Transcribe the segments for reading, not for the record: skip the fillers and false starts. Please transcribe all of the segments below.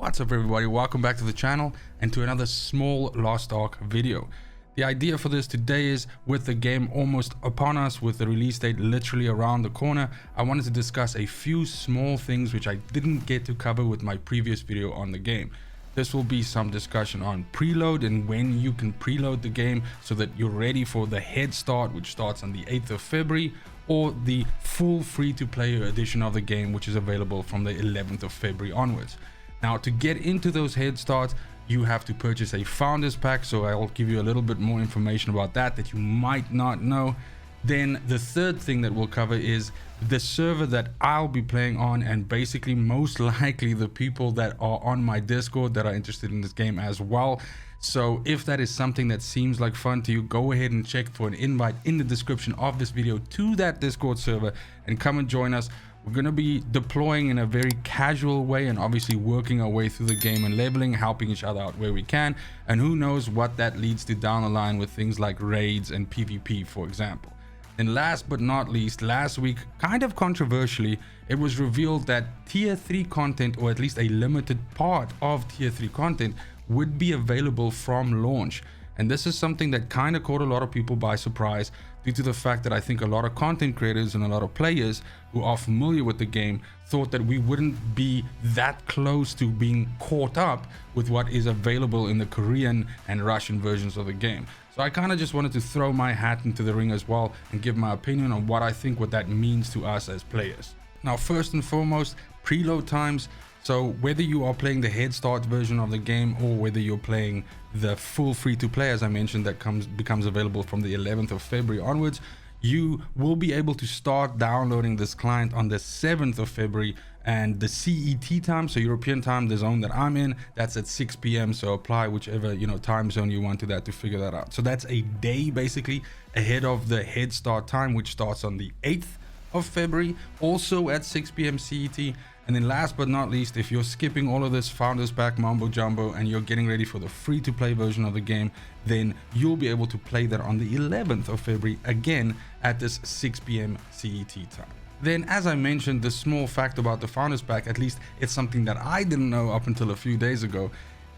What's up everybody, welcome back to the channel and to another small Lost Ark video. The idea for this today is, with the game almost upon us, with the release date literally around the corner, I wanted to discuss a few small things which I didn't get to cover with my previous video on the game. This will be some discussion on preload and when you can preload the game so that you're ready for the head start, which starts on the 8th of February, or the full free-to-play edition of the game, which is available from the 11th of February onwards. Now, to get into those head starts, you have to purchase a founders pack, so I'll give you a little bit more information about that you might not know. Then the third thing that we'll cover is the server that I'll be playing on, and basically most likely the people that are on my Discord that are interested in this game as well. So if that is something that seems like fun to you, go ahead and check for an invite in the description of this video to that Discord server and come and join us. We're going to be deploying in a very casual way and obviously working our way through the game and leveling, helping each other out where we can, and who knows what that leads to down the line with things like raids and PvP, for example. And last but not least, last week, kind of controversially, it was revealed that tier 3 content, or at least a limited part of tier 3 content, would be available from launch. And this is something that kind of caught a lot of people by surprise, due to the fact that I think a lot of content creators and a lot of players who are familiar with the game thought that we wouldn't be that close to being caught up with what is available in the Korean and Russian versions of the game. So I kind of just wanted to throw my hat into the ring as well and give my opinion on what I think what that means to us as players. Now, first and foremost, preload times. So whether you are playing the head start version of the game or whether you're playing the full free-to-play, as I mentioned, that becomes available from the 11th of February onwards, you will be able to start downloading this client on the 7th of February, and the CET time, so European time, the zone that I'm in, that's at 6 p.m. So apply whichever time zone you want to that to figure that out. So that's a day basically ahead of the head start time, which starts on the 8th of February, also at 6 p.m. CET. And then last but not least, if you're skipping all of this founders pack mumbo jumbo and you're getting ready for the free to play version of the game, then you'll be able to play that on the 11th of February, again at this 6 p.m. CET time. Then, as I mentioned, the small fact about the founders pack, at least it's something that I didn't know up until a few days ago.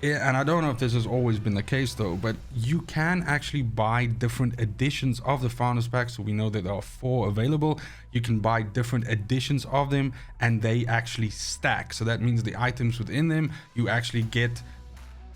And I don't know if this has always been the case though, but you can actually buy different editions of the founders pack. So we know that there are 4 available. You can buy different editions of them and they actually stack. So that means the items within them, you actually get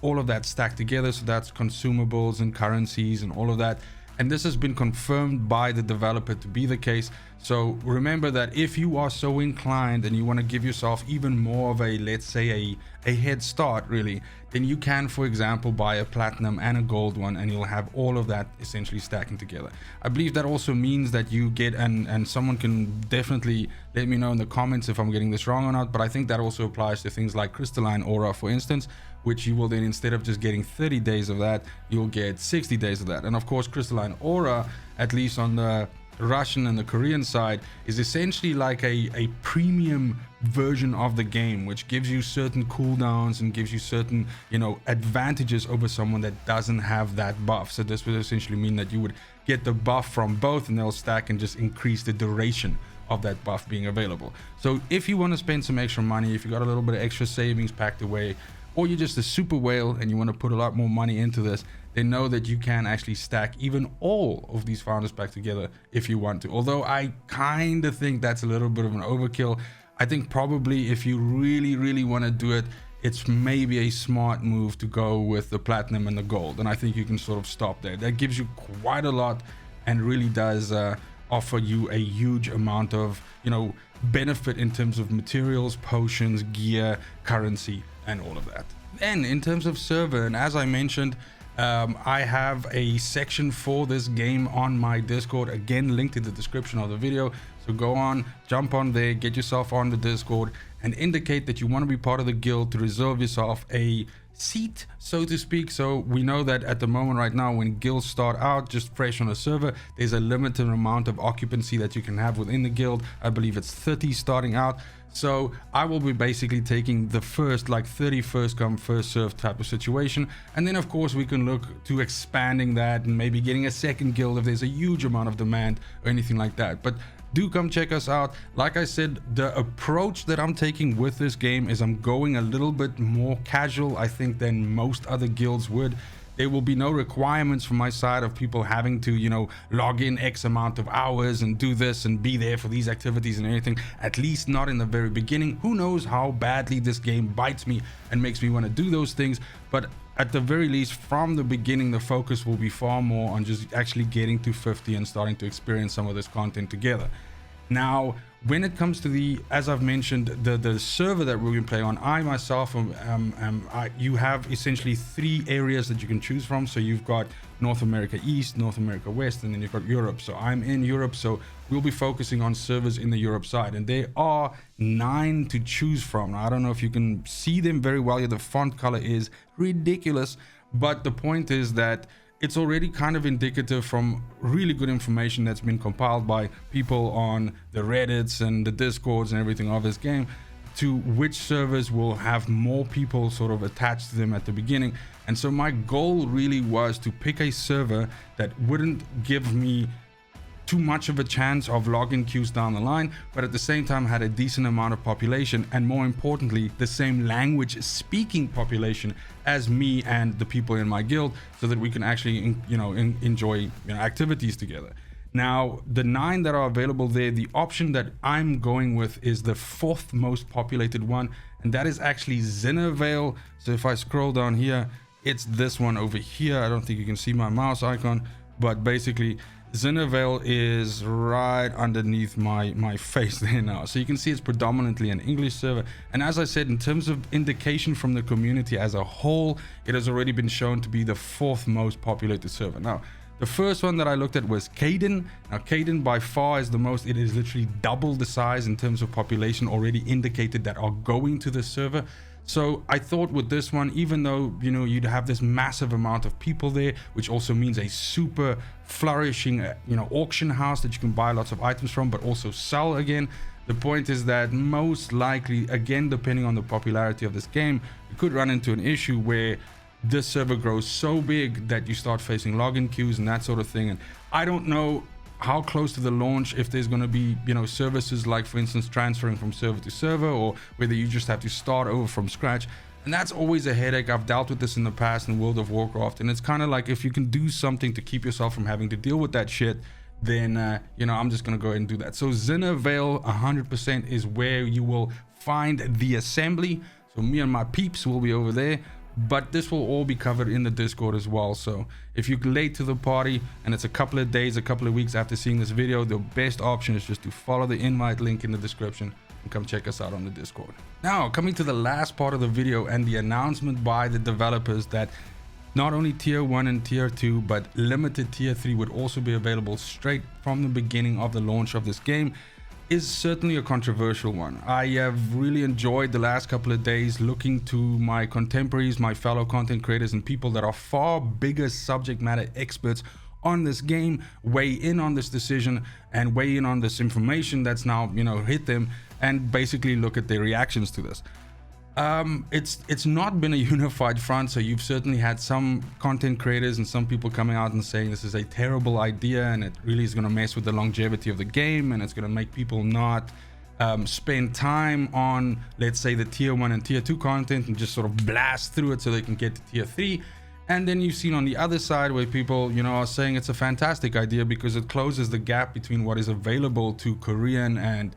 all of that stacked together. So that's consumables and currencies and all of that. And this has been confirmed by the developer to be the case. So remember that if you are so inclined and you want to give yourself even more of a, let's say a head start really, then you can, for example, buy a platinum and a gold one and you'll have all of that essentially stacking together. I believe that also means that you get, and someone can definitely let me know in the comments if I'm getting this wrong or not, but I think that also applies to things like crystalline aura, for instance, which you will then, instead of just getting 30 days of that, you'll get 60 days of that. And of course, crystalline aura, at least on the Russian and the Korean side, is essentially like a premium version of the game, which gives you certain cooldowns and gives you certain advantages over someone that doesn't have that buff. So this would essentially mean that you would get the buff from both and they'll stack and just increase the duration of that buff being available. So if you want to spend some extra money, if you got a little bit of extra savings packed away, or you're just a super whale and you want to put a lot more money into this, then know that you can actually stack even all of these founders pack together if you want to. Although I kind of think that's a little bit of an overkill. I think probably if you really want to do it, it's maybe a smart move to go with the platinum and the gold. And I think you can sort of stop there. That gives you quite a lot and really does offer you a huge amount of benefit in terms of materials, potions, gear, currency, and all of that. Then in terms of server, and as I mentioned, I have a section for this game on my Discord, again linked in the description of the video. So go on, jump on there, get yourself on the Discord and indicate that you want to be part of the guild to reserve yourself a seat, so to speak. So we know that at the moment right now, when guilds start out just fresh on a server, there's a limited amount of occupancy that you can have within the guild. I believe it's 30 starting out. So I will be basically taking the first, like 30 first come first serve type of situation, and then of course we can look to expanding that and maybe getting a second guild if there's a huge amount of demand or anything like that. But do come check us out. Like I said, the approach that I'm taking with this game is I'm going a little bit more casual, I think, than most other guilds would. There will be no requirements from my side of people having to, you know, log in X amount of hours and do this and be there for these activities and anything, at least not in the very beginning. Who knows how badly this game bites me and makes me want to do those things, but at the very least, from the beginning, the focus will be far more on just actually getting to 50 and starting to experience some of this content together. Now, when it comes to the, as I've mentioned, the server that we're going to play on, I myself, you have essentially 3 areas that you can choose from. So you've got North America East, North America West, and then you've got Europe. So I'm in Europe, so we'll be focusing on servers in the Europe side. And there are 9 to choose from. Now, I don't know if you can see them very well here. The font color is ridiculous, but the point is that it's already kind of indicative from really good information that's been compiled by people on the Reddits and the Discords and everything of this game, to which servers will have more people sort of attached to them at the beginning. And so my goal really was to pick a server that wouldn't give me too much of a chance of login queues down the line, but at the same time had a decent amount of population, and more importantly, the same language speaking population as me and the people in my guild, so that we can actually, enjoy, activities together. Now, the 9 that are available there, the option that I'm going with is the 4th most populated one, and that is actually Zinnervale. So if I scroll down here, it's this one over here. I don't think you can see my mouse icon, but basically Zinnervale is right underneath my face there now. So you can see it's predominantly an English server. And as I said, in terms of indication from the community as a whole, it has already been shown to be the 4th most populated server. Now, the first one that I looked at was Caden. Now, Caden by far is the most. It is literally double the size in terms of population already indicated that are going to the server. So I thought with this one, even though, you'd have this massive amount of people there, which also means a super flourishing, auction house that you can buy lots of items from, but also sell again. The point is that most likely, again, depending on the popularity of this game, you could run into an issue where this server grows so big that you start facing login queues and that sort of thing. And I don't know how close to the launch, if there's going to be, services like, for instance, transferring from server to server, or whether you just have to start over from scratch. And that's always a headache. I've dealt with this in the past in World of Warcraft, and it's kind of like, if you can do something to keep yourself from having to deal with that shit, then I'm just going to go ahead and do that. So Zinnervale 100% is where you will find the assembly. So me and my peeps will be over there, but this will all be covered in the Discord as well. So if you're late to the party and it's a couple of days, a couple of weeks after seeing this video, the best option is just to follow the invite link in the description and come check us out on the Discord. Now, coming to the last part of the video and the announcement by the developers that not only tier 1 and tier 2, but limited tier 3 would also be available straight from the beginning of the launch of this game, is certainly a controversial one. I have really enjoyed the last couple of days looking to my contemporaries, my fellow content creators, and people that are far bigger subject matter experts on this game weigh in on this decision and weigh in on this information that's now hit them, and basically look at their reactions to this. It's not been a unified front, so you've certainly had some content creators and some people coming out and saying this is a terrible idea and it really is going to mess with the longevity of the game, and it's going to make people not spend time on, let's say, the tier 1 and tier 2 content and just sort of blast through it so they can get to tier 3. And then you've seen on the other side where people are saying it's a fantastic idea because it closes the gap between what is available to Korean and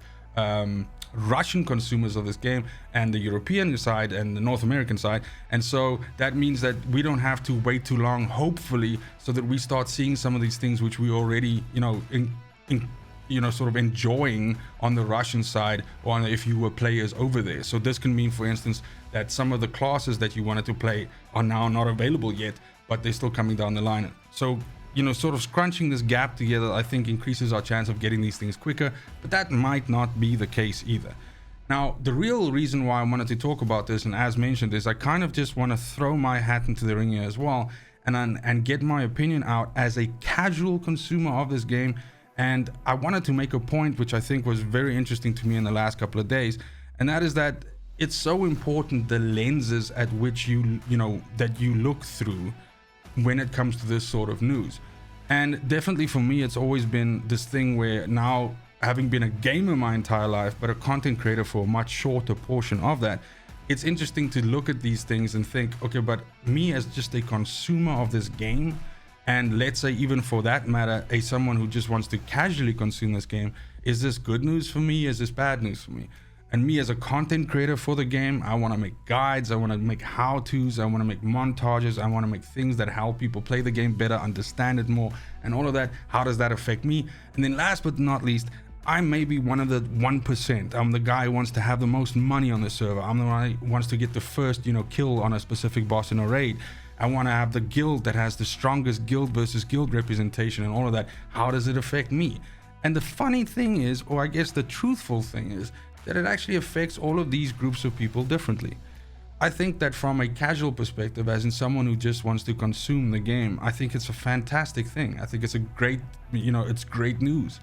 Russian consumers of this game and the European side and the North American side. And so that means that we don't have to wait too long, hopefully, so that we start seeing some of these things which we already sort of enjoying on the Russian side, or if you were players over there. So this can mean, for instance, that some of the classes that you wanted to play are now not available yet, but they're still coming down the line. So sort of scrunching this gap together, I think, increases our chance of getting these things quicker, but that might not be the case either. Now, the real reason why I wanted to talk about this, and as mentioned, is I kind of just want to throw my hat into the ring here as well, and get my opinion out as a casual consumer of this game. And I wanted to make a point which I think was very interesting to me in the last couple of days, and that is that it's so important, the lenses at which that you look through when it comes to this sort of news. And definitely for me, it's always been this thing where now having been a gamer my entire life, but a content creator for a much shorter portion of that, it's interesting to look at these things and think, okay, but me as just a consumer of this game, and let's say even for that matter, someone who just wants to casually consume this game, is this good news for me? Is this bad news for me? And me as a content creator for the game, I want to make guides, I want to make how-tos, I want to make montages, I want to make things that help people play the game better, understand it more, and all of that. How does that affect me? And then last but not least, I'm maybe one of the 1%. I'm the guy who wants to have the most money on the server. I'm the one who wants to get the first, kill on a specific boss in a raid. I want to have the guild that has the strongest guild versus guild representation and all of that. How does it affect me? And the funny thing is, or I guess the truthful thing is, that it actually affects all of these groups of people differently. I think that from a casual perspective, as in someone who just wants to consume the game, I think it's a fantastic thing. I think it's a great, it's great news.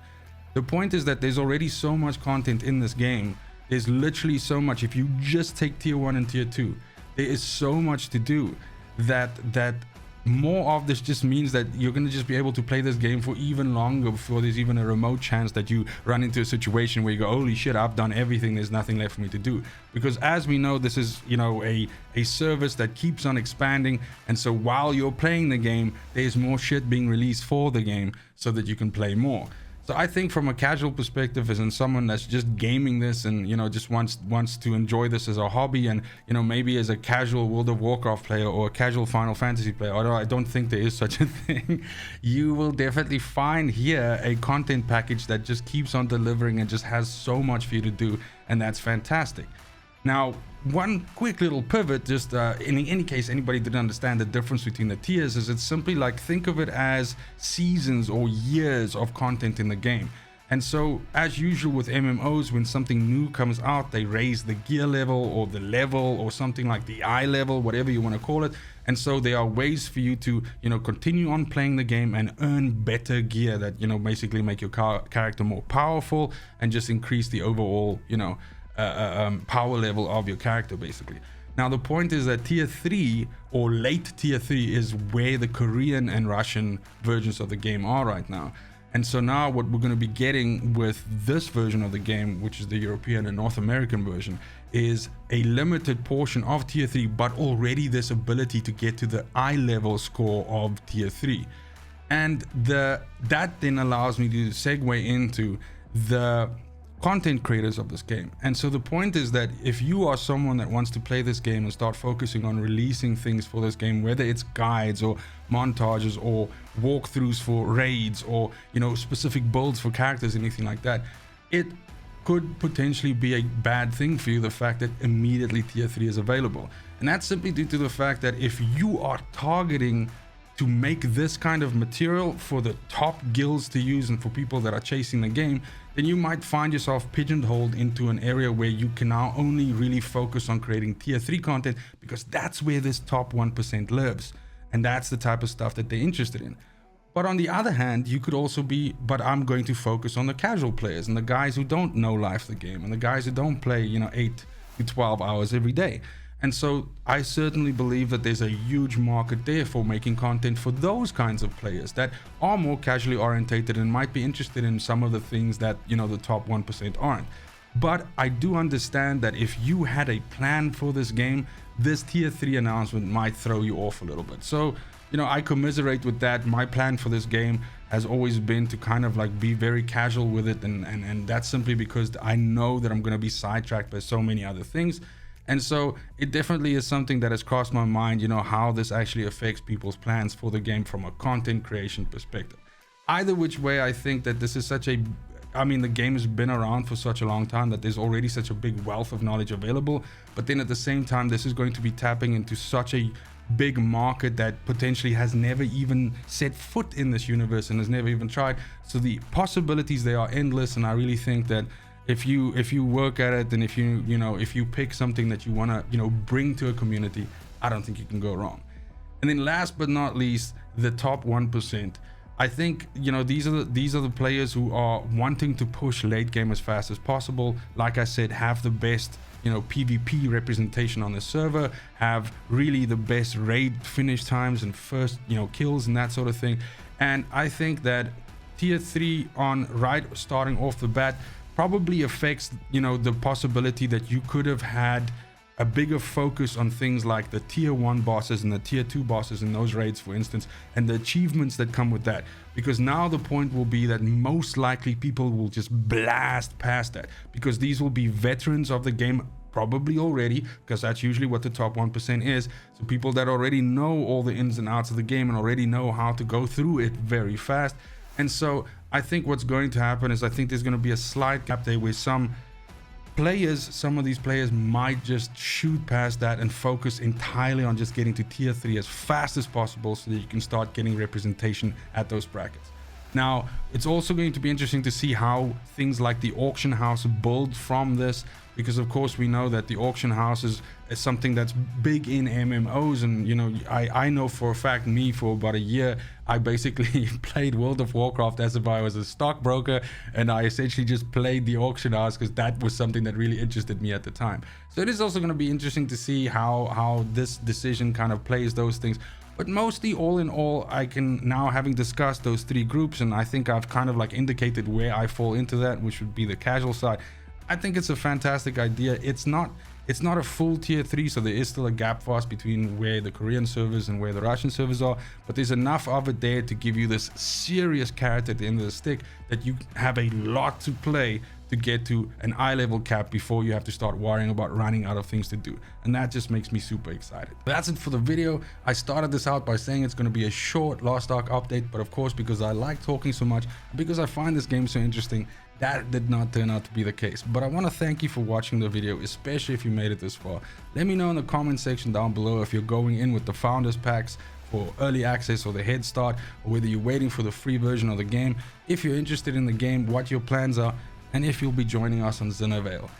The point is that there's already so much content in this game. There's literally so much. If you just take tier 1 and tier 2, there is so much to do that more of this just means that you're going to just be able to play this game for even longer before there's even a remote chance that you run into a situation where you go, holy shit, I've done everything, there's nothing left for me to do. Because as we know, this is a service that keeps on expanding, and so while you're playing the game, there's more shit being released for the game so that you can play more. So I think from a casual perspective, as in someone that's just gaming this and just wants to enjoy this as a hobby, and maybe as a casual World of Warcraft player or a casual Final Fantasy player, although I don't think there is such a thing, you will definitely find here a content package that just keeps on delivering and just has so much for you to do, and that's fantastic. Now, one quick little pivot, just in any case anybody didn't understand the difference between the tiers, is it's simply like, think of it as seasons or years of content in the game. And so as usual with MMOs, when something new comes out, they raise the gear level or the level or something like the eye level, whatever you want to call it. And so there are ways for you to continue on playing the game and earn better gear that basically make your character more powerful and just increase the overall power level of your character basically. Now the point is that tier 3 or late tier 3 is where the Korean and Russian versions of the game are right now. And so now what we're going to be getting with this version of the game, which is the European and North American version, is a limited portion of tier 3, but already this ability to get to the eye level score of tier 3. And that then allows me to segue into the content creators of this game. And so the point is that if you are someone that wants to play this game and start focusing on releasing things for this game, whether it's guides or montages or walkthroughs for raids or specific builds for characters, anything like that, it could potentially be a bad thing for you, the fact that immediately tier 3 is available. And that's simply due to the fact that if you are targeting to make this kind of material for the top guilds to use and for people that are chasing the game, then you might find yourself pigeonholed into an area where you can now only really focus on creating tier 3 content, because that's where this top 1% lives, and that's the type of stuff that they're interested in. But on the other hand, you could also be, but I'm going to focus on the casual players and the guys who don't know life the game and the guys who don't play 8 to 12 hours every day. And so I certainly believe that there's a huge market there for making content for those kinds of players that are more casually orientated and might be interested in some of the things that the top 1% aren't. But I do understand that if you had a plan for this game, this tier 3 announcement might throw you off a little bit. So I commiserate with that. My plan for this game has always been to kind of like be very casual with it, and that's simply because I know that I'm going to be sidetracked by so many other things. And so it definitely is something that has crossed my mind, how this actually affects people's plans for the game from a content creation perspective. Either which way, I think that this is the game has been around for such a long time that there's already such a big wealth of knowledge available. But then at the same time, this is going to be tapping into such a big market that potentially has never even set foot in this universe and has never even tried. So the possibilities, they are endless. And I really think that if you work at it, and if you pick something that you want to bring to a community, I don't think you can go wrong. And then last but not least, the top 1%. I think these are the players who are wanting to push late game as fast as possible. Like I said, have the best PvP representation on the server, have really the best raid finish times and first kills and that sort of thing. And I think that tier 3 on right starting off the bat probably affects, you know, the possibility that you could have had a bigger focus on things like the tier 1 bosses and the tier 2 bosses in those raids, for instance, and the achievements that come with that. Because now the point will be that most likely people will just blast past that, because these will be veterans of the game probably already, because that's usually what the top 1% is. So people that already know all the ins and outs of the game and already know how to go through it very fast. And so I think what's going to happen is I think there's going to be a slight gap there where some of these players might just shoot past that and focus entirely on just getting to tier 3 as fast as possible so that you can start getting representation at those brackets. Now, it's also going to be interesting to see how things like the auction house build from this, because of course we know that the auction house is something that's big in MMOs. And you know, I know for a fact, me, for about a year I basically played World of Warcraft as if I was a stockbroker, and I essentially just played the auction house because that was something that really interested me at the time. So it is also going to be interesting to see how this decision kind of plays those things. But mostly, all in all, I can now, having discussed those 3 groups, and I think I've kind of like indicated where I fall into that, which would be the casual side. I think it's a fantastic idea. It's not a full tier 3, so there is still a gap for us between where the Korean servers and where the Russian servers are, but there's enough of it there to give you this serious carrot at the end of the stick that you have a lot to play to get to an eye level cap before you have to start worrying about running out of things to do. And that just makes me super excited. That's it for the video. I started this out by saying it's going to be a short Lost Ark update, but of course, because I like talking so much, because I find this game so interesting, that did not turn out to be the case. But I want to thank you for watching the video, especially if you made it this far. Let me know in the comment section down below if you're going in with the founders packs for early access or the head start, or whether you're waiting for the free version of the game. If you're interested in the game, what your plans are, and if you'll be joining us on Zinnervale.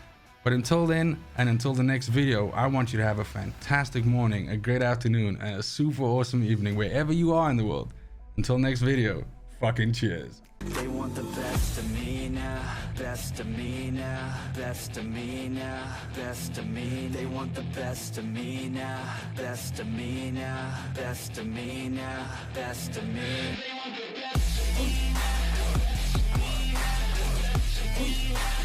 But until then, and until the next video, I want you to have a fantastic morning, a great afternoon, and a super awesome evening wherever you are in the world. Until next video, fucking cheers. They want the best of me now, best of me now, best of me now, best of me. They want the best of me now, best of me now, best of me now, best of me. They want the best of me now, best of me now, best of me now.